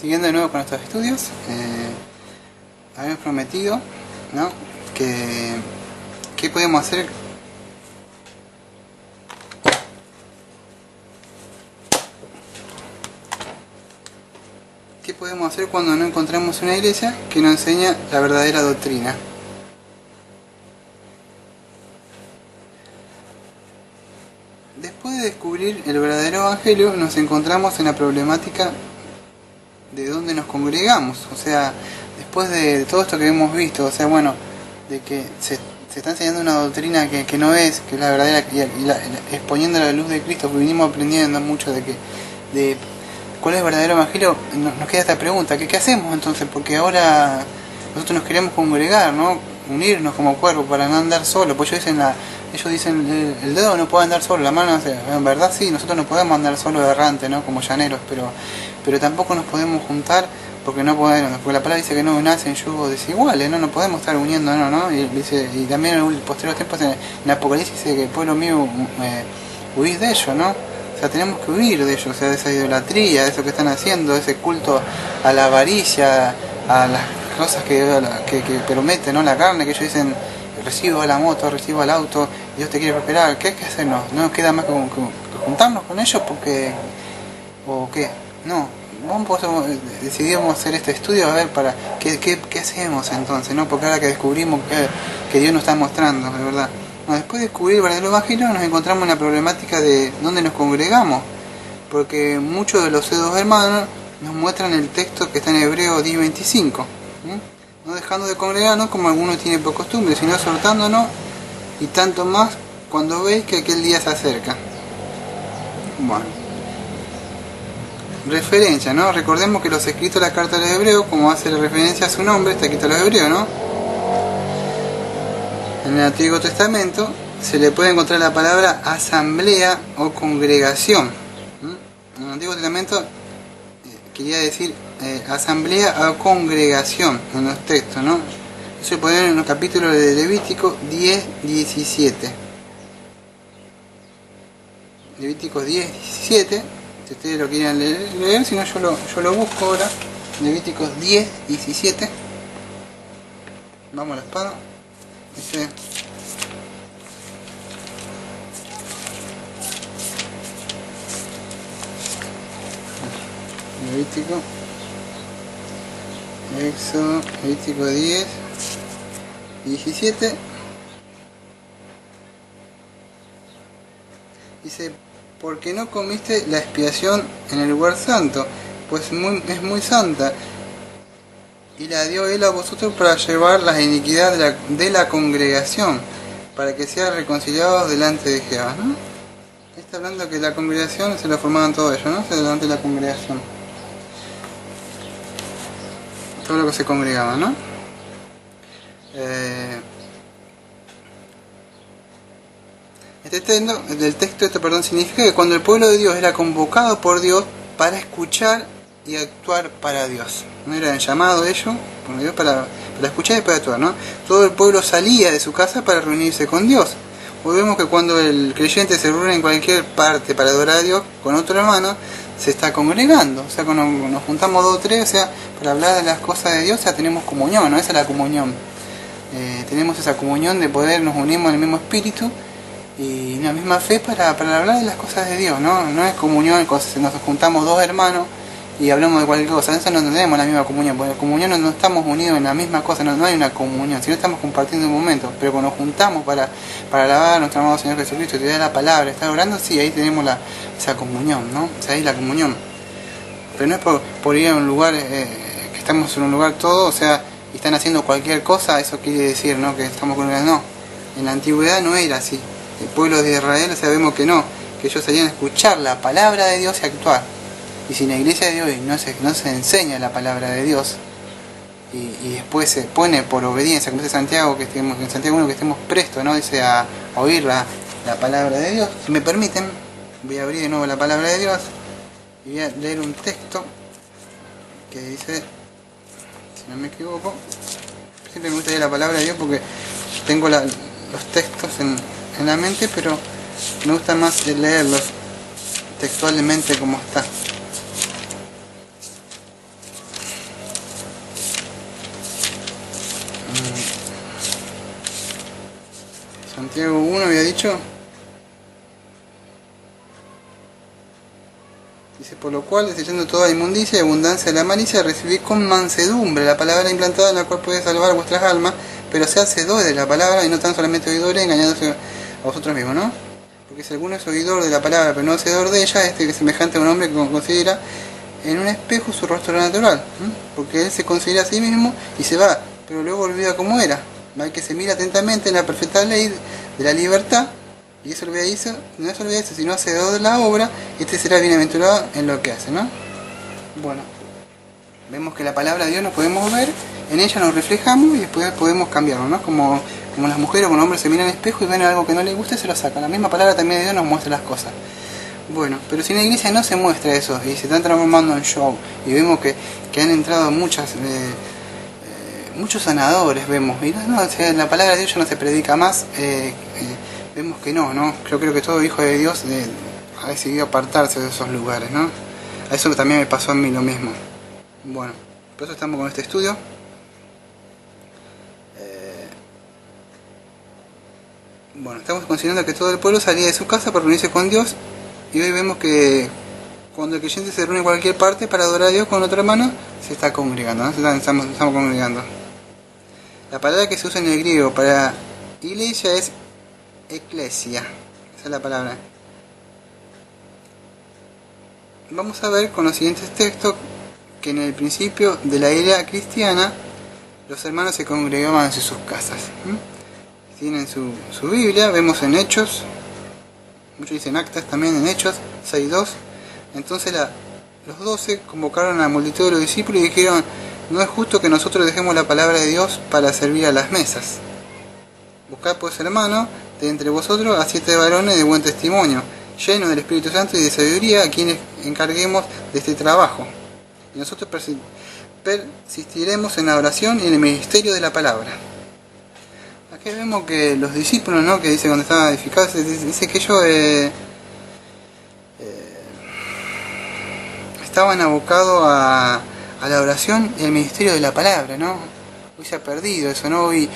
Siguiendo de nuevo con nuestros estudios, habíamos prometido, ¿no?, que qué podemos hacer cuando no encontramos una iglesia que nos enseña la verdadera doctrina. Después de descubrir el verdadero evangelio, nos encontramos en la problemática de dónde nos congregamos. O sea, después de todo esto que hemos visto, o sea, bueno, de que se está enseñando una doctrina que no es, que es la verdadera, exponiendo la luz de Cristo, que vinimos aprendiendo mucho de cuál es el verdadero evangelio. Nos queda esta pregunta: ¿qué hacemos entonces? Porque ahora nosotros nos queremos congregar, ¿no?, unirnos como cuerpo para no andar solo. Pues ellos dicen el dedo no puede andar solo, la mano, o sea, en verdad sí, nosotros no podemos andar solo errante, ¿no?, como llaneros, pero tampoco nos podemos juntar porque no podemos, porque la palabra dice que no nacen yugos desiguales, ¿no? No podemos estar uniéndonos, ¿no? Y también en los posteriores tiempos en Apocalipsis dice que el pueblo mío huís de ellos, ¿no? O sea, tenemos que huir de ellos, o sea, de esa idolatría, de eso que están haciendo, de ese culto a la avaricia, a las cosas que prometen, ¿no?, la carne, que ellos dicen: recibo la moto, recibo el auto, Dios te quiere prosperar. ¿Qué hacernos? ¿No nos queda más que juntarnos con ellos? Porque, ¿o qué? No, decidimos hacer este estudio a ver para qué hacemos entonces, ¿no? Porque ahora que descubrimos que Dios nos está mostrando, de verdad. No, después de descubrir el verdadero evangelio, nos encontramos en la problemática de dónde nos congregamos, porque muchos de los pseudo hermanos nos muestran el texto que está en Hebreos 10:25, no dejando de congregarnos como algunos tienen por costumbre, sino exhortándonos, y tanto más cuando veis que aquel día se acerca. Bueno, referencia, ¿no? Recordemos que los escritos de la carta de los Hebreos, como hace referencia a su nombre, está escrito a los Hebreos, ¿no? En el Antiguo Testamento se le puede encontrar la palabra asamblea o congregación. En el Antiguo Testamento quería decir asamblea o congregación en los textos, ¿no? Eso se puede ver en los capítulos de Levítico 10:17. Levítico 10:17. Si ustedes lo quieren leer, si no yo lo busco ahora. Levíticos 10:17. Vamos a la espada. Dice: Levítico 10:17. Dice: porque no comiste la expiación en el lugar santo, pues es muy santa, y la dio él a vosotros para llevar las iniquidades de la congregación, para que sean reconciliados delante de Jehová, ¿no? Está hablando que la congregación se lo formaban todo ello, ¿no? Delante de la congregación, todo lo que se congregaba, ¿no? El texto significa que cuando el pueblo de Dios era convocado por Dios para escuchar y actuar para Dios, no era llamado ellos por Dios para escuchar y para actuar, ¿no? Todo el pueblo salía de su casa para reunirse con Dios. Hoy vemos que cuando el creyente se reúne en cualquier parte para adorar a Dios con otro hermano, se está congregando, o sea, cuando nos juntamos 2 o 3, o sea, para hablar de las cosas de Dios, o sea, tenemos comunión, ¿no? Esa es la comunión. Tenemos esa comunión de poder, nos unimos en el mismo espíritu y en la misma fe para hablar de las cosas de Dios, ¿no? No es comunión, nos juntamos 2 hermanos y hablamos de cualquier cosa. Eso no tenemos la misma comunión, porque en la comunión no estamos unidos en la misma cosa, no hay una comunión, sino estamos compartiendo un momento. Pero cuando nos juntamos para alabar a nuestro amado Señor Jesucristo, estudiar la palabra, estar orando, sí, ahí tenemos esa comunión, ¿no? O sea, ahí la comunión. Pero no es por ir a un lugar, que estamos en un lugar todo, o sea, y están haciendo cualquier cosa, eso quiere decir, ¿no?, que estamos congregados. No, en la antigüedad no era así. El pueblo de Israel, sabemos que no, que ellos salían a escuchar la palabra de Dios y actuar. Y si en la iglesia de hoy no se enseña la palabra de Dios y después se pone por obediencia, como dice Santiago, en Santiago 1, que estemos prestos, ¿no?, dice a oír la palabra de Dios. Si me permiten, voy a abrir de nuevo la palabra de Dios y voy a leer un texto que dice, si no me equivoco, siempre me gusta leer la palabra de Dios porque tengo los textos en la mente, pero me gusta más leerlos textualmente como está. Santiago 1 había dicho. Dice, por lo cual, desechando toda inmundicia y abundancia de la malicia, recibid con mansedumbre la palabra implantada en la cual puede salvar vuestras almas, pero sea hacedores de la palabra y no tan solamente oidores, engañándose a vosotros mismos, ¿no? Porque si alguno es oidor de la palabra, pero no hacedor de ella, este que es semejante a un hombre que considera en un espejo su rostro natural, ¿eh? Porque él se considera a sí mismo y se va, pero luego olvida cómo era. Hay que se mira atentamente en la perfecta ley de la libertad, y eso no es olvidadizo, sino hacedor de la obra, este será bienaventurado en lo que hace, ¿no? Bueno, vemos que la palabra de Dios nos podemos ver, en ella nos reflejamos y después podemos cambiarlo, ¿no? Como las mujeres o los hombres se miran al espejo y ven algo que no les gusta y se lo sacan. La misma palabra también de Dios nos muestra las cosas. Bueno, pero si en la iglesia no se muestra eso y se están transformando en show y vemos que han entrado muchos sanadores, vemos, y no, o sea, la palabra de Dios ya no se predica más, vemos que no, creo que todo hijo de Dios ha decidido apartarse de esos lugares, ¿no? A eso también me pasó a mí lo mismo. Bueno, por eso estamos con este estudio. Bueno, estamos considerando que todo el pueblo salía de su casa para reunirse con Dios, y hoy vemos que cuando el creyente se reúne en cualquier parte para adorar a Dios con otro hermano, se está congregando, ¿no? Estamos congregando. La palabra que se usa en el griego para iglesia es eclesia, esa es la palabra. Vamos a ver con los siguientes textos que en el principio de la era cristiana los hermanos se congregaban en sus casas. Tienen su Biblia, vemos en Hechos, muchos dicen Actas también, en Hechos 6.2. Entonces los 12 convocaron a la multitud de los discípulos y dijeron: no es justo que nosotros dejemos la palabra de Dios para servir a las mesas. Buscad pues, hermano, de entre vosotros a 7 varones de buen testimonio, llenos del Espíritu Santo y de sabiduría, a quienes encarguemos de este trabajo. Y nosotros persistiremos en la oración y en el ministerio de la palabra. Aquí vemos que los discípulos, ¿no?, que dice cuando estaban edificados, dice que ellos estaban abocados a la oración y al ministerio de la palabra, ¿no? Hoy se ha perdido eso, ¿no? Hoy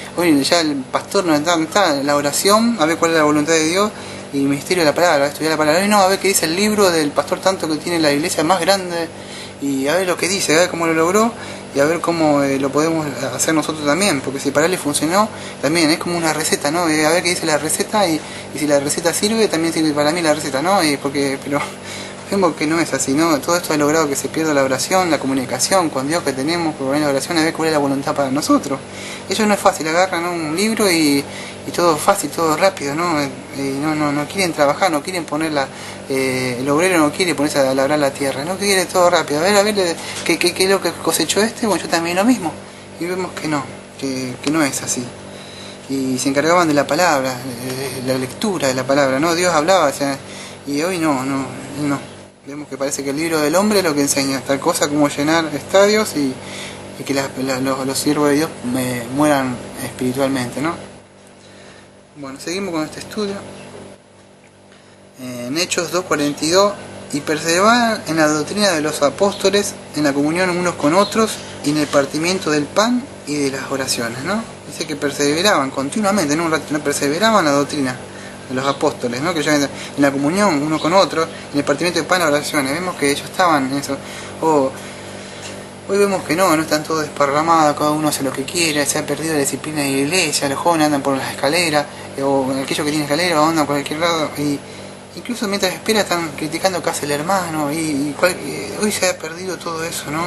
ya el pastor no está en la oración, a ver cuál es la voluntad de Dios, y el ministerio de la palabra, a estudiar la palabra. Hoy no, a ver qué dice el libro del pastor tanto que tiene la iglesia más grande, y a ver lo que dice, a ver cómo lo logró, y a ver cómo lo podemos hacer nosotros también, porque si para él le funcionó, también es como una receta, ¿no? A ver qué dice la receta, y si la receta sirve, también sirve para mí la receta, ¿no? Pero vemos que no es así, ¿no? Todo esto ha logrado que se pierda la oración, la comunicación con Dios que tenemos, por la oración, a ver cuál es la voluntad para nosotros. Eso no es fácil, agarran, ¿no?, un libro y todo fácil, todo rápido, ¿no? No quieren trabajar, no quieren ponerla, el obrero no quiere ponerse a labrar la tierra, no quiere todo rápido. A ver, ¿qué es lo que cosechó este? Bueno, yo también lo mismo. Y vemos que no es así. Y se encargaban de la palabra, de la lectura de la palabra, ¿no? Dios hablaba, o sea, y hoy no. Vemos que parece que el libro del hombre es lo que enseña tal cosa como llenar estadios y que los siervos de Dios mueran espiritualmente, ¿no? Bueno, seguimos con este estudio. En Hechos 2.42, y perseveraban en la doctrina de los apóstoles, en la comunión unos con otros, y en el partimiento del pan y de las oraciones, ¿no? Dice que perseveraban continuamente, no perseveraban en la doctrina de los apóstoles, ¿no? Que ya en la comunión uno con otro, en el partimiento de pan y oraciones. Vemos que ellos estaban en eso. Hoy vemos que no están todos desparramados, cada uno hace lo que quiere, se ha perdido la disciplina de la iglesia, los jóvenes andan por las escaleras, o aquellos que tienen escaleras andan por cualquier lado, y incluso mientras espera están criticando qué hace el hermano, hoy se ha perdido todo eso, ¿no?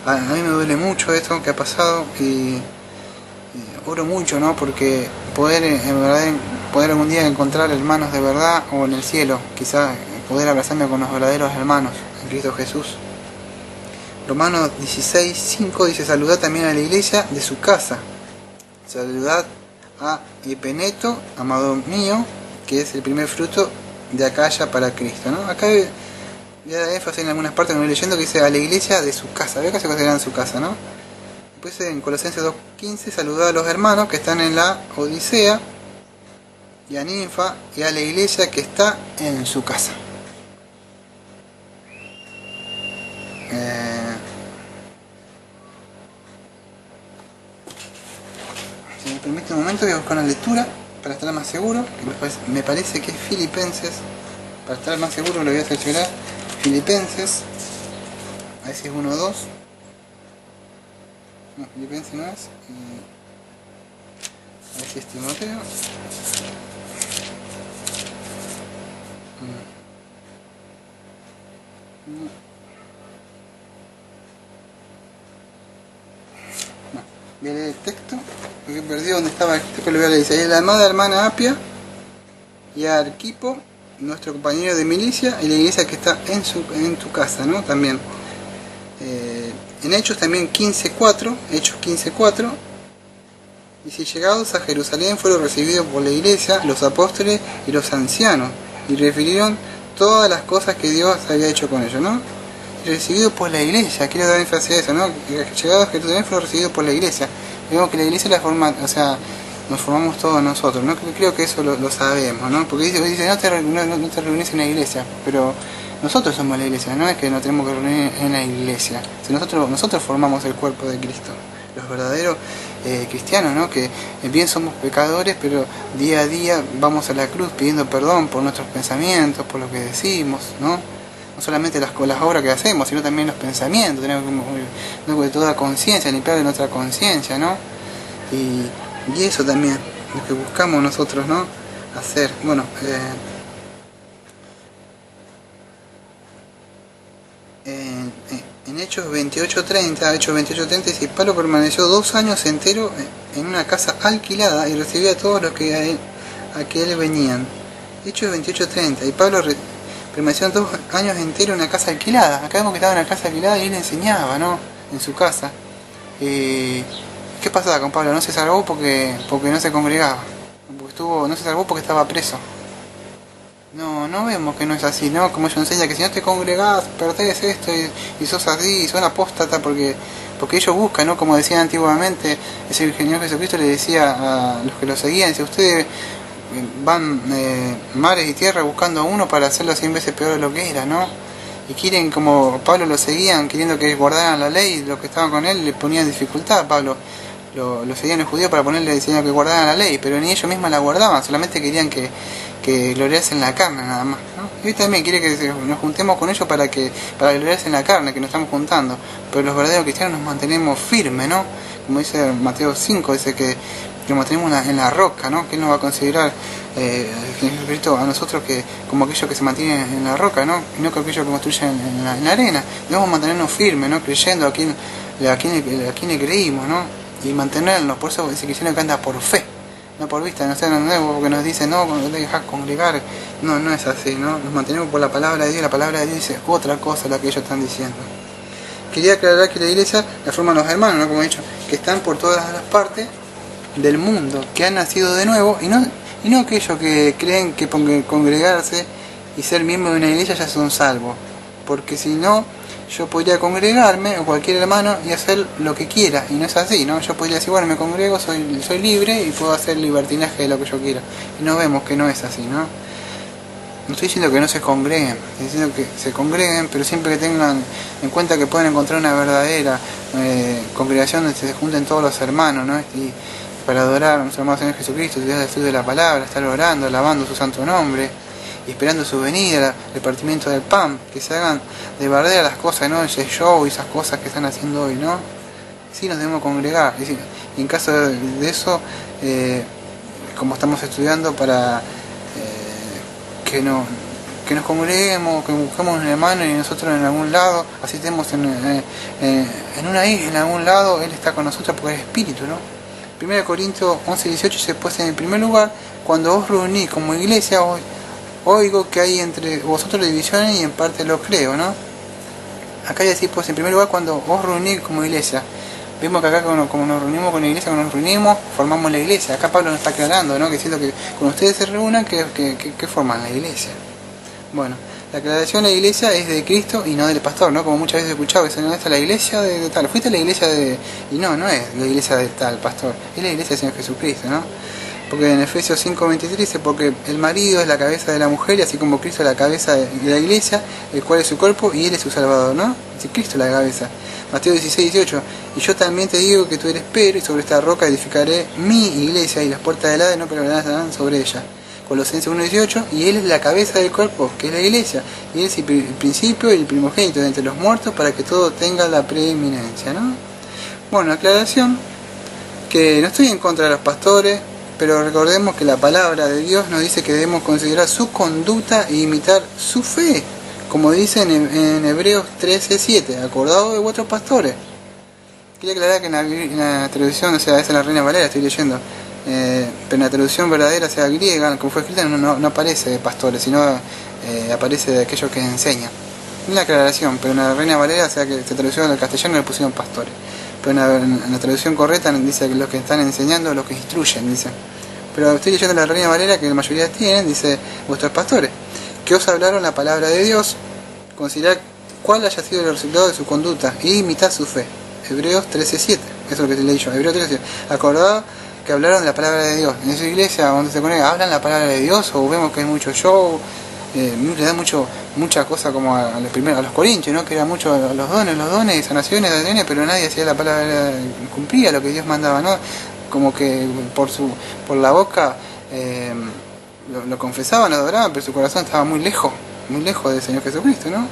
A mí me duele mucho esto que ha pasado, y oro mucho, ¿no?, porque poder algún día encontrar hermanos de verdad, o en el cielo, quizás poder abrazarme con los verdaderos hermanos en Cristo Jesús. Romanos 16.5 dice: saludad también a la iglesia de su casa, saludad a Epeneto, amado mío, que es el primer fruto de Acaya para Cristo, ¿no? Acá voy a dar énfasis en algunas partes que me voy leyendo, que dice a la iglesia de su casa. Veo que se considera en su casa, ¿no? Después en Colosenses 2.15, saludad a los hermanos que están en la Odisea, y a Ninfa, y a la iglesia que está en su casa. permite un momento, voy a buscar una lectura para estar más seguro, que me parece que es Filipenses. Para estar más seguro lo voy a seleccionar. Filipenses. A ver si es 1 o 2. No, Filipenses no es. A ver si es Timoteo. No. Voy a leer el texto, porque perdí donde estaba el texto, que lo voy a leer. Dice: la amada hermana Apia y a Arquipo, nuestro compañero de milicia, y la iglesia que está en tu casa, ¿no? También. En Hechos también 15:4, Hechos 15:4, dice: llegados a Jerusalén fueron recibidos por la iglesia, los apóstoles y los ancianos, y refirieron todas las cosas que Dios había hecho con ellos, ¿no? Recibido por la iglesia, quiero dar énfasis a eso, ¿no? Llegados a Jerusalén fueron recibidos por la iglesia. Digamos que la iglesia la forma, o sea, nos formamos todos nosotros, ¿no? Creo que eso lo sabemos, ¿no? Porque dice no te reunís en la iglesia, pero nosotros somos la iglesia, no es que nos tenemos que reunir en la iglesia. Si nosotros formamos el cuerpo de Cristo, los verdaderos cristianos, ¿no? Que bien somos pecadores, pero día a día vamos a la cruz pidiendo perdón por nuestros pensamientos, por lo que decimos, ¿no? No solamente las obras que hacemos, sino también los pensamientos. Tenemos que toda conciencia, limpiar de nuestra conciencia, ¿no? Y eso también, lo que buscamos nosotros, ¿no? Hacer. Bueno, en Hechos 28:30 dice: Pablo permaneció 2 años enteros en una casa alquilada y recibía a todos los que a que él venían. Hechos 28:30. Y Pablo permaneció 2 años enteros en una casa alquilada. Acá vemos que estaba en una casa alquilada y él enseñaba, ¿no? En su casa. ¿Qué pasaba con Pablo? No se salvó porque no se congregaba. No se salvó porque estaba preso. No vemos que no es así, ¿no? Como ellos enseñan que si no te congregás, perdés esto y sos así, y sos apóstata porque ellos buscan, ¿no? Como decían antiguamente, ese Señor Jesucristo le decía a los que lo seguían, dice: ustedes van mares y tierra buscando a uno para hacerlo 100 veces peor de lo que era, ¿no? Y quieren, como Pablo lo seguían, queriendo que guardaran la ley, los que estaban con él le ponían dificultad a Pablo. Lo seguían los judíos para ponerle, decían que guardaran la ley, pero ni ellos mismos la guardaban, solamente querían que gloriarse en la carne nada más, ¿no? Y hoy también quiere que nos juntemos con ellos para gloriarse en la carne, que nos estamos juntando, pero los verdaderos cristianos nos mantenemos firmes, ¿no? Como dice Mateo 5, dice que mantenemos en la roca, ¿no? Que él nos va a considerar Jesucristo a nosotros que como aquellos que se mantienen en la roca, ¿no? Y no como aquellos que construyen en la arena. Debemos mantenernos firmes, ¿no? Creyendo a quien le creímos, ¿no? Y mantenernos. Por eso ese cristiano que anda por fe, no por vista, no sé, no, porque nos dice no te dejas congregar. No es así, ¿no? Nos mantenemos por la palabra de Dios. La palabra de Dios dice otra cosa a la que ellos están diciendo. Quería aclarar que la iglesia la forman los hermanos, ¿no? Como he dicho, que están por todas las partes del mundo, que han nacido de nuevo, y no aquellos que creen que congregarse y ser miembro de una iglesia ya son salvos, porque si no, yo podría congregarme o cualquier hermano y hacer lo que quiera, y no es así, ¿no? Yo podría decir, bueno, me congrego, soy libre y puedo hacer libertinaje de lo que yo quiera, y no vemos que no es así, ¿no? No estoy diciendo que no se congreguen, estoy diciendo que se congreguen, pero siempre que tengan en cuenta que pueden encontrar una verdadera congregación donde se junten todos los hermanos, ¿no? Y para adorar a nuestro amado Señor Jesucristo, estudiar el estudio de la palabra, estar orando, alabando su santo nombre y esperando su venida, el repartimiento del pan, que se hagan de verdad las cosas, ¿no? Ese show y esas cosas que están haciendo hoy, ¿no? Sí nos debemos congregar, y en caso de eso, como estamos estudiando para que nos congreguemos, que busquemos un hermano y nosotros en algún lado, así estemos en una isla, en algún lado, Él está con nosotros porque es espíritu, ¿no? 1 Corintios 11:18 dice: pues en el primer lugar, cuando os reunís como iglesia, oigo que hay entre vosotros divisiones y en parte lo creo, ¿no? Acá dice, pues en primer lugar, cuando os reunís como iglesia. Vemos que acá como nos reunimos con la iglesia, cuando nos reunimos, formamos la iglesia. Acá Pablo nos está aclarando, ¿no? Que siento que cuando ustedes se reúnan, que forman la iglesia. Bueno, la aclaración de la iglesia es de Cristo y no del pastor, ¿no? Como muchas veces he escuchado, que no, esta es la iglesia de tal, fuiste a la iglesia de... Y no es la iglesia de tal pastor, es la iglesia del Señor Jesucristo, ¿no? porque en Efesios 5:23 dice, porque el marido es la cabeza de la mujer, y así como Cristo es la cabeza de la iglesia, el cual es su cuerpo, y él es su salvador, ¿no? Si Cristo es la cabeza. Mateo 16:18, y yo también te digo que tú eres Pedro, y sobre esta roca edificaré mi iglesia, y las puertas del Hades no prevalecerán sobre ella. Colosenses 1:18, y él es la cabeza del cuerpo, que es la iglesia, y él es el principio y el primogénito de entre los muertos, para que todo tenga la preeminencia, ¿no? Bueno, aclaración, que no estoy en contra de los pastores, pero recordemos que la palabra de Dios nos dice que debemos considerar su conducta e imitar su fe, como dice en Hebreos 13:7, acordaos de vuestros pastores. Quería aclarar que en la traducción, o sea, es en la Reina Valera, estoy leyendo, pero en la traducción verdadera, o sea, griega, como fue escrita, no aparece de pastores, sino aparece de aquellos que enseñan. Una aclaración, pero en la Reina Valera, o sea, que se tradució al castellano, le pusieron pastores. Pero en la traducción correcta dice que los que están enseñando, los que instruyen, dice. Pero estoy leyendo la Reina Valera, que la mayoría tienen, dice, vuestros pastores, que os hablaron la palabra de Dios, considerad cuál haya sido el resultado de su conducta, y imitad su fe. Hebreos 13:7, eso es lo que te leí yo, Hebreos 13:7. Acordad que hablaron de la palabra de Dios. En su iglesia, donde se conecta, hablan la palabra de Dios, o vemos que hay mucho show, le da mucha cosa como a los corintios, ¿no? Que era mucho los dones, sanaciones, pero nadie hacía la palabra, cumplía lo que Dios mandaba, ¿no? Como que por la boca lo confesaban, lo adoraban, pero su corazón estaba muy lejos del Señor Jesucristo, ¿no?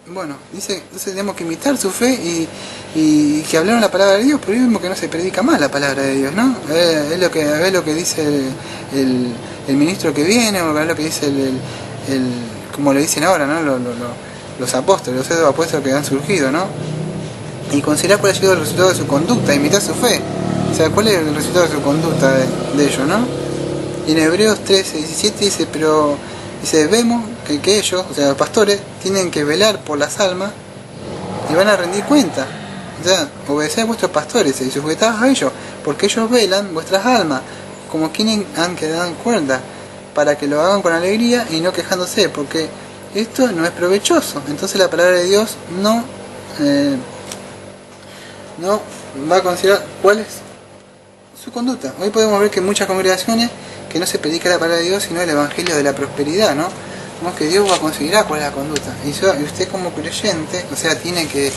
Bueno, dice, entonces tenemos que imitar su fe y que hablaron la palabra de Dios, pero vemos que no se predica más la palabra de Dios, ¿no? Es lo que dice el ministro que viene, o es lo que dice como le dicen ahora, ¿no? Los apóstoles, los apóstoles que han surgido, ¿no? Y considerar cuál ha sido el resultado de su conducta, imitar su fe. O sea, cuál es el resultado de su conducta de ellos, ¿no? Y en Hebreos 13:17 dice, pero dice, vemos que ellos, o sea, los pastores, tienen que velar por las almas y van a rendir cuenta. O sea, obedecer a vuestros pastores y sujetados a ellos, porque ellos velan vuestras almas, como quienes han que dan cuenta, para que lo hagan con alegría y no quejándose, porque esto no es provechoso. Entonces la palabra de Dios no va a considerar cuál es su conducta. Hoy podemos ver que en muchas congregaciones que no se predica la palabra de Dios, sino el evangelio de la prosperidad, ¿no? Como que Dios va a considerar cuál es la conducta. Y usted como creyente, o sea, tiene que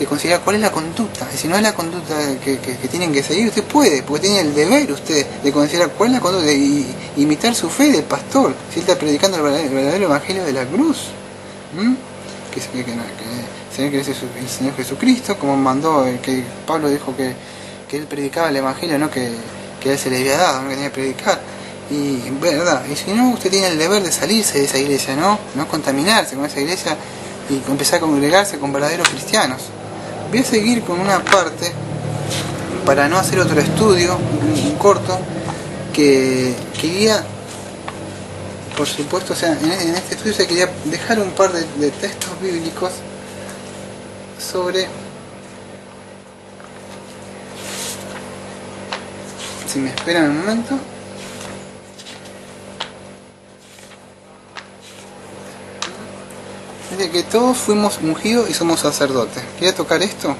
considerar cuál es la conducta. Y si no es la conducta que tienen que seguir, usted puede, porque tiene el deber usted de considerar cuál es la conducta y imitar su fe del pastor, si él está predicando el verdadero evangelio de la cruz. Que el Señor Jesucristo, como mandó, que Pablo dijo que él predicaba el evangelio, no que a él se le había dado, no que tenía que predicar. Y verdad, y si no, usted tiene el deber de salirse de esa iglesia, no contaminarse con esa iglesia y empezar a congregarse con verdaderos cristianos. Voy a seguir con una parte para no hacer otro estudio, un corto, que quería, por supuesto, o sea, en este estudio se quería dejar un par de textos bíblicos sobre, si me esperan un momento, de que todos fuimos ungidos y somos sacerdotes. ¿Quería tocar esto?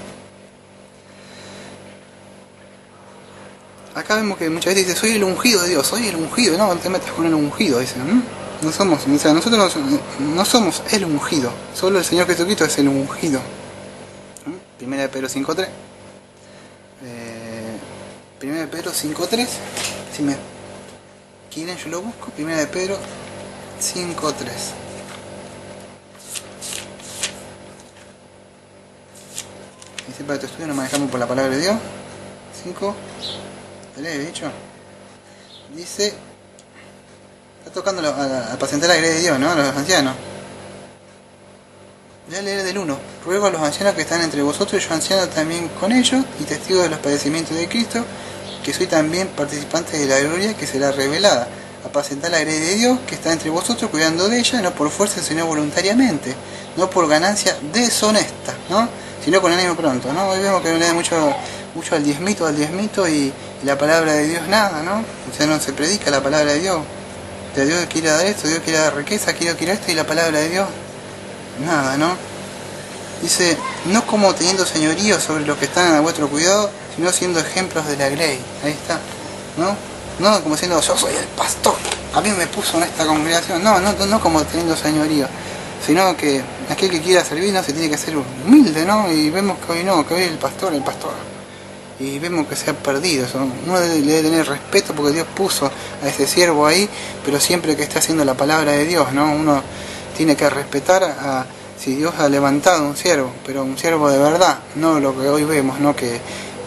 Acá vemos que muchas veces dice, soy el ungido de Dios, soy el ungido, no te metas con el ungido, dicen. No somos, o sea, nosotros no somos el ungido, solo el Señor Jesucristo es el ungido. Primera de Pedro 5:3. Primera de Pedro 5:3. Si me quieren yo lo busco. Primera de Pedro 5:3. Dice, para tu estudio nos manejamos por la palabra de Dios. 5. ¿Te le he dicho? Dice, está tocando a apacentar la iglesia de Dios, ¿no? A los ancianos. Voy a leer del 1. Ruego a los ancianos que están entre vosotros, y yo anciano también con ellos, y testigo de los padecimientos de Cristo, que soy también participante de la gloria que será revelada. Apacentar la grey de Dios que está entre vosotros, cuidando de ella, no por fuerza, sino voluntariamente, no por ganancia deshonesta, ¿no? Sino con ánimo pronto, ¿no? Hoy vemos que no le da mucho al diezmito y la palabra de Dios nada, ¿no? O sea, no se predica la palabra de Dios. O sea, Dios quiere dar esto, Dios quiere dar riqueza, Dios quiere esto, y la palabra de Dios nada, ¿no? Dice, no como teniendo señorío sobre los que están a vuestro cuidado, sino siendo ejemplos de la grey. Ahí está, ¿no? No como diciendo, yo soy el pastor, a mí me puso en esta congregación. No como teniendo señorío, sino que aquel que quiera servir no se tiene que ser humilde, ¿no? Y vemos que hoy no, que hoy el pastor. Y vemos que se ha perdido eso. Uno le debe tener respeto porque Dios puso a ese siervo ahí, pero siempre que esté haciendo la palabra de Dios, ¿no? Uno tiene que respetar a si Dios ha levantado un siervo, pero un siervo de verdad, no lo que hoy vemos, ¿no? Que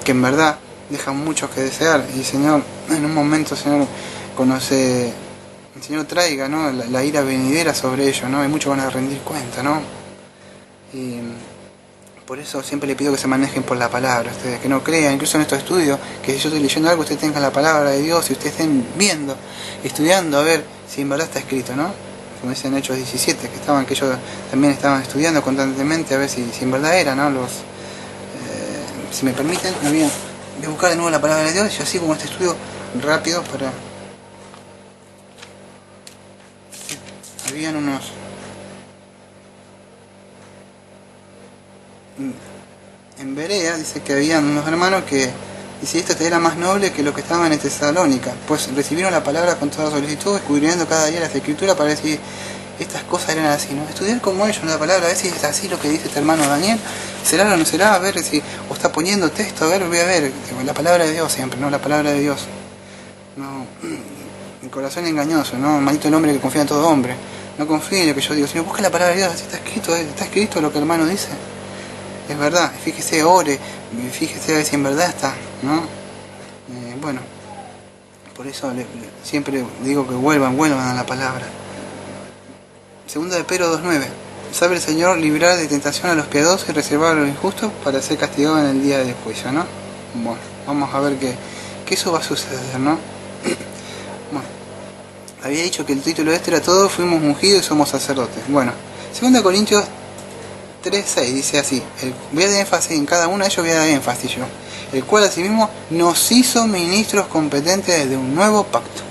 en verdad deja mucho que desear. Y Señor, en un momento, Señor, cuando el Señor traiga, ¿no? la ira venidera sobre ellos, ¿no? Hay muchos van a rendir cuenta, ¿no? Y por eso siempre le pido que se manejen por la palabra, ustedes que no crean, incluso en estos estudios, que si yo estoy leyendo algo, ustedes tengan la palabra de Dios y ustedes estén viendo, estudiando a ver si en verdad está escrito, ¿no? Como dicen en Hechos 17, que ellos también estaban estudiando constantemente a ver si en verdad era, ¿no? Si me permiten, voy a buscar de nuevo la palabra de Dios y así como este estudio rápido para... Habían unos... En Berea dice que habían unos hermanos que dice esto era más noble que los que estaban en Tesalónica, pues recibieron la palabra con toda solicitud, escudriñando cada día las escrituras para ver si estas cosas eran así, ¿no? Estudiar como ellos la palabra, a ver si es así lo que dice este hermano Daniel, será o no será, a ver si o está poniendo texto, a ver, voy a ver, la palabra de Dios siempre, ¿no? La palabra de Dios. No, el corazón engañoso, ¿no? Maldito el hombre que confía en todo hombre. No confíe en lo que yo digo, sino busca la palabra de Dios, así está escrito lo que el hermano dice. Es verdad, fíjese, ore, fíjese a ver si en verdad está, ¿no? Bueno, por eso siempre digo que vuelvan a la palabra. Segunda de Pedro 2:9. Sabe el Señor librar de tentación a los piadosos y reservar a los injustos para ser castigados en el día del juicio, ¿no? Bueno, vamos a ver que eso va a suceder, ¿no? Bueno, había dicho que el título este era todos fuimos ungidos y somos sacerdotes. Bueno, 2 Corintios 3:6 dice así, voy a dar énfasis en cada uno de ellos, voy a dar énfasis yo, el cual asimismo nos hizo ministros competentes de un nuevo pacto,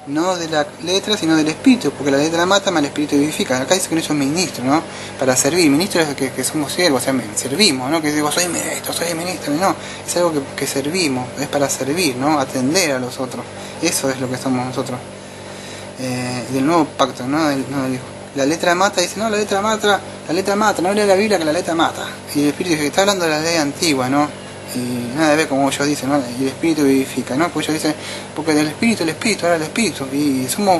no de la letra sino del espíritu, porque la letra mata, mas el espíritu vivifica. Acá dice que no son ministros, ¿no? Para servir, ministros es que somos siervos, o sea, servimos, ¿no? Que digo, soy ministro, no, es algo que servimos, es para servir, ¿no? Atender a los otros, eso es lo que somos nosotros, del nuevo pacto, no del hijo. La letra mata, dice, no, la letra mata, no lea la Biblia que la letra mata. Y el espíritu dice que está hablando de la ley antigua, ¿no? Y nada de ver como ellos dicen, ¿no? Y el espíritu vivifica, ¿no? Porque ellos dicen, porque del espíritu, ahora el espíritu, y somos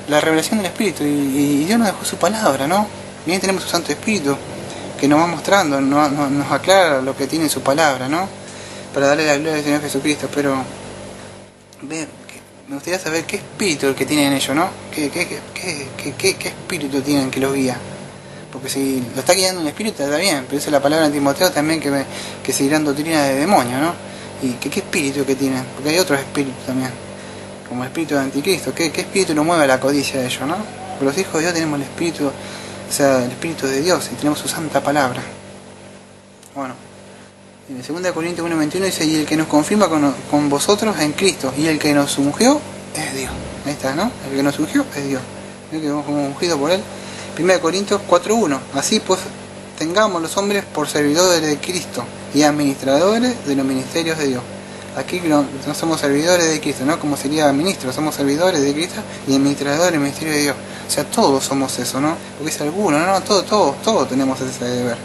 la revelación del espíritu, y Dios nos dejó su palabra, ¿no? Bien tenemos su Santo Espíritu, que nos va mostrando, nos aclara lo que tiene su palabra, ¿no? Para darle la gloria al Señor Jesucristo, pero me gustaría saber qué espíritu el que tienen ellos, ¿no? ¿Qué espíritu tienen que los guía? Porque si lo está guiando un espíritu está bien, pero esa es la palabra en Timoteo también que seguirán doctrina de demonio, ¿no? ¿Y qué espíritu que tienen? Porque hay otros espíritus también, como el espíritu de anticristo. ¿Qué espíritu lo mueve a la codicia de ellos, no? Porque los hijos de Dios tenemos el espíritu, o sea, el espíritu de Dios y tenemos su santa palabra. Bueno, en 2 Corintios 1:21 dice, y el que nos confirma con vosotros en Cristo, y el que nos ungió es Dios. Ahí está, ¿no? El que nos ungió es Dios. ¿No? Que hemos ungido por él. 1 Corintios 4:1. Así pues, tengamos los hombres por servidores de Cristo y administradores de los ministerios de Dios. Aquí no somos servidores de Cristo, ¿no? Como sería ministros, somos servidores de Cristo y administradores del ministerio de Dios. O sea, todos somos eso, ¿no? Porque es alguno, ¿no? Todos tenemos ese deber.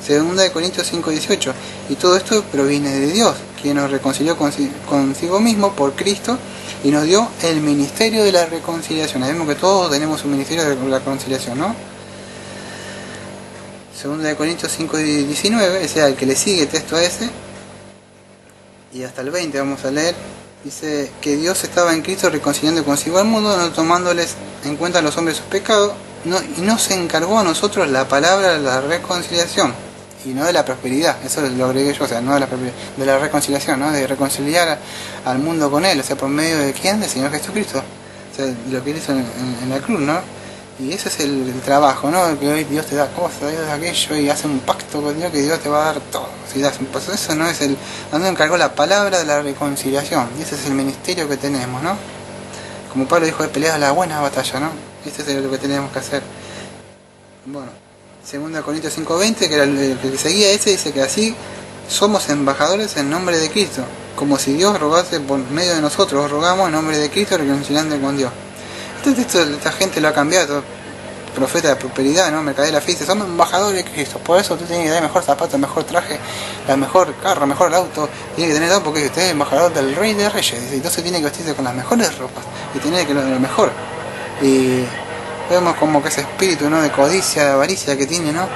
2 Corintios 5:18. Y todo esto proviene de Dios, quien nos reconcilió consigo mismo por Cristo y nos dio el ministerio de la reconciliación. Ahí vemos que todos tenemos un ministerio de la reconciliación, ¿no? 2 Corintios 5:19, o sea, el que le sigue el texto a ese, y hasta el 20 vamos a leer, dice que Dios estaba en Cristo reconciliando consigo al mundo, no tomándoles en cuenta a los hombres sus pecados, y nos encargó a nosotros la palabra de la reconciliación, y no de la prosperidad, eso lo agregué yo, o sea, no de la prosperidad, de la reconciliación, ¿no? De reconciliar al mundo con Él, o sea, por medio de ¿quién? Del Señor Jesucristo, o sea, lo que Él hizo en la cruz, ¿no? Y ese es el trabajo, ¿no? Que hoy Dios te da cosas, Dios da aquello, y hace un pacto con Dios que Dios te va a dar todo. Si das un paso, eso no es nos encargó la palabra de la reconciliación, y ese es el ministerio que tenemos, ¿no? Como Pablo dijo, de pelear la buena batalla, ¿no? Este es lo que tenemos que hacer. Bueno, 2 Corintios 5:20, que era el que seguía ese, dice que así somos embajadores en nombre de Cristo, como si Dios rogase por medio de nosotros. Rogamos en nombre de Cristo reconciliando con Dios. Este texto esta gente lo ha cambiado. Profeta de prosperidad, ¿no? Mercader de la fe dice, somos embajadores de Cristo, por eso tú tienes que tener mejor zapato, mejor traje, el mejor carro, mejor auto, tiene que tener todo porque usted es embajador del Rey de Reyes, dice, entonces tiene que vestirse con las mejores ropas y tener que lo mejor. Y vemos como que ese espíritu, ¿no? De codicia, de avaricia que tiene, ¿no?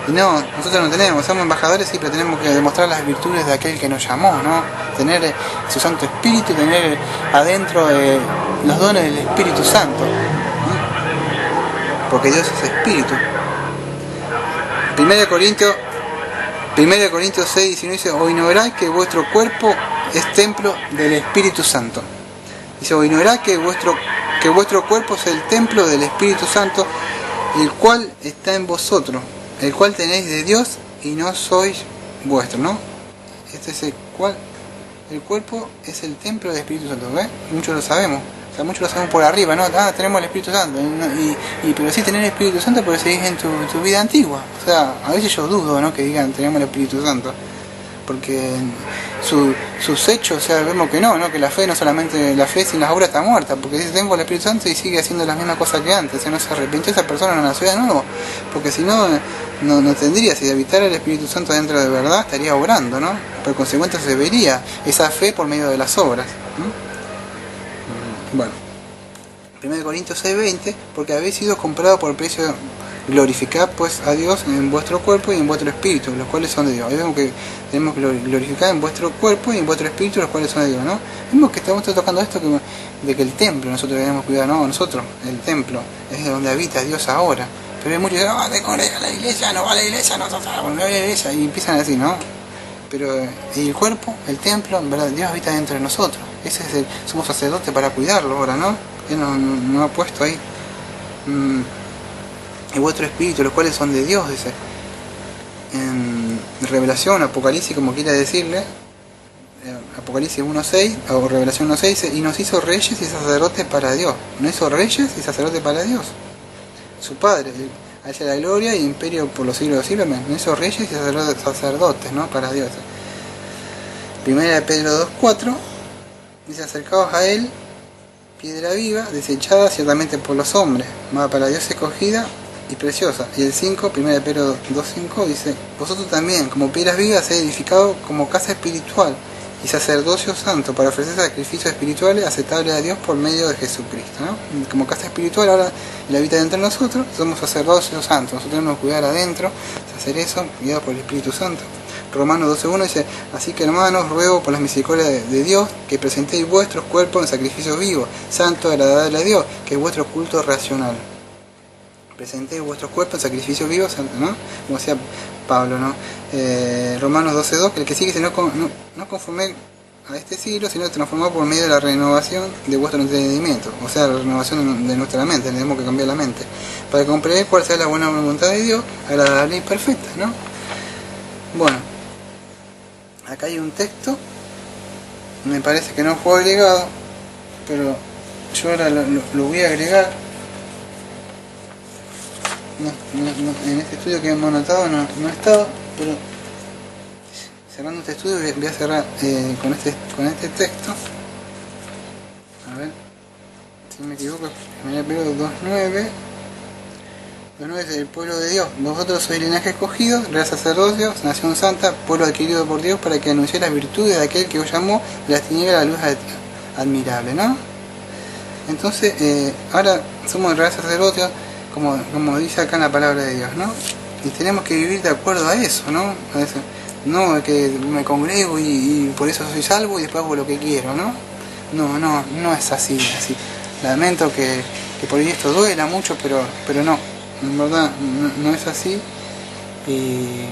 Y no, nosotros no tenemos, somos embajadores, sí, pero tenemos que demostrar las virtudes de aquel que nos llamó, ¿no? Tener su Santo Espíritu, tener adentro los dones del Espíritu Santo, ¿no? Porque Dios es Espíritu. 1 Corintios 6:19 dice, o ignoráis que vuestro cuerpo es templo del Espíritu Santo. Dice, o ignoráis que vuestro cuerpo es el templo del Espíritu Santo, el cual está en vosotros, el cual tenéis de Dios y no sois vuestro, ¿no? Este es el cuerpo es el templo del Espíritu Santo, ¿ves? Muchos lo sabemos. Muchos lo sabemos por arriba, ¿no? Tenemos el Espíritu Santo, pero sí tener el Espíritu Santo porque seguís en tu vida antigua. O sea, a veces yo dudo, ¿no? Que digan tenemos el Espíritu Santo, porque sus hechos, o sea, vemos que no, que la fe no solamente, la fe sin las obras está muerta, porque dice tengo el Espíritu Santo y sigue haciendo las mismas cosas que antes, o sea, no se arrepintió, esa persona no nació de nuevo, porque si no tendría, si habitara el Espíritu Santo dentro de verdad, estaría obrando, ¿no? Por consecuencia se vería esa fe por medio de las obras, ¿no? Bueno, 1 Corintios 6:20, porque habéis sido comprados por precio, glorificad pues a Dios en vuestro cuerpo y en vuestro espíritu, los cuales son de Dios. Ahí vemos que tenemos que glorificar en vuestro cuerpo y en vuestro espíritu, los cuales son de Dios, ¿no? Vemos que estamos tocando esto de que el templo, nosotros debemos cuidar, no, nosotros, el templo, es donde habita Dios ahora. Pero hay muchos que dicen, te congrega a la iglesia, no va a la iglesia, no va a la iglesia, y empiezan a decir, ¿no? Pero y el cuerpo, el templo, en verdad, Dios habita dentro de nosotros. Ese es somos sacerdotes para cuidarlo ahora, ¿no? Él nos ha puesto ahí. Y vuestro espíritu, los cuales son de Dios, dice. En Revelación, Apocalipsis, como quiera decirle, Apocalipsis 1:6 o Revelación 1:6 dice, y nos hizo reyes y sacerdotes para Dios. Nos hizo reyes y sacerdotes para Dios. Su Padre, hacia la gloria y imperio por los siglos de los siglos. Nos hizo reyes y sacerdotes, ¿no? Para Dios. 1 Pedro 2:4 dice, acercaos a él, piedra viva, desechada ciertamente por los hombres, mas para Dios escogida y preciosa. Y el 5, 1 Pedro 2:5 dice, vosotros también, como piedras vivas, seáis edificados como casa espiritual y sacerdocio santo, para ofrecer sacrificios espirituales aceptables a Dios por medio de Jesucristo, ¿no? Como casa espiritual ahora Él habita dentro de nosotros, somos sacerdocios santos, nosotros tenemos que cuidar adentro, hacer eso, guiado por el Espíritu Santo. Romanos 12:1 dice, así que hermanos, ruego por las misericordias de Dios que presentéis vuestros cuerpos en sacrificio vivo, santo, agradable a Dios, que es vuestro culto racional. Presentéis vuestros cuerpos en sacrificio vivo, santo, ¿no? Como decía Pablo, ¿no? Romanos 12:2, que el que sigue no conforme a este siglo, sino transformado por medio de la renovación de vuestro entendimiento, o sea, la renovación de nuestra mente, tenemos que cambiar la mente, para comprender cuál sea la buena voluntad de Dios, agradable y perfecta, ¿no? Bueno, acá hay un texto, me parece que no fue agregado, pero yo ahora lo voy a agregar. En este estudio que hemos anotado no estaba, pero cerrando este estudio voy a cerrar con este texto. A ver, si me equivoco, 1 Pedro 2:9. 2:9 es el pueblo de Dios. Vosotros sois linaje escogido, real sacerdocio, nación santa, pueblo adquirido por Dios, para que anunciéis las virtudes de aquel que os llamó de las tinieblas a la luz admirable, ¿no? Entonces, ahora somos real sacerdocio, como dice acá en la palabra de Dios, ¿no? Y tenemos que vivir de acuerdo a eso, ¿no? A eso. No que me congrego y por eso soy salvo y después hago lo que quiero, ¿no? No es así. Lamento que por ahí esto duela mucho, pero no, en verdad no es así. Y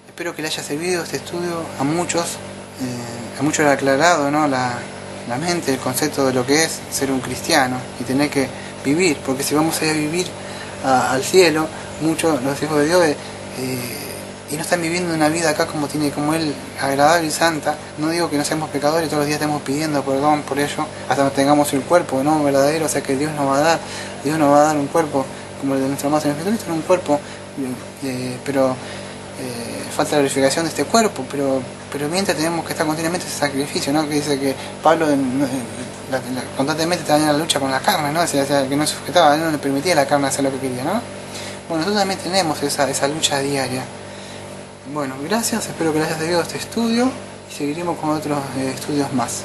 espero que le haya servido este estudio a muchos le ha aclarado, ¿no? la mente, el concepto de lo que es ser un cristiano y tener que vivir, porque si vamos a ir a vivir al cielo, muchos los hijos de Dios y no están viviendo una vida acá como Él, agradable y santa. No digo que no seamos pecadores, todos los días estemos pidiendo perdón por ello, hasta que tengamos el cuerpo, ¿no? Verdadero, o sea que Dios nos va a dar un cuerpo como el de nuestro amado Señor Jesucristo, un cuerpo, pero falta la glorificación de este cuerpo, pero mientras tenemos que estar continuamente ese sacrificio, ¿no? Que dice que Pablo constantemente estaba en la lucha con la carne, ¿no? O sea, que no se sujetaba, no le permitía a la carne hacer lo que quería, ¿no? Bueno, nosotros también tenemos esa lucha diaria. Bueno, gracias, espero que les haya servido este estudio y seguiremos con otros estudios más.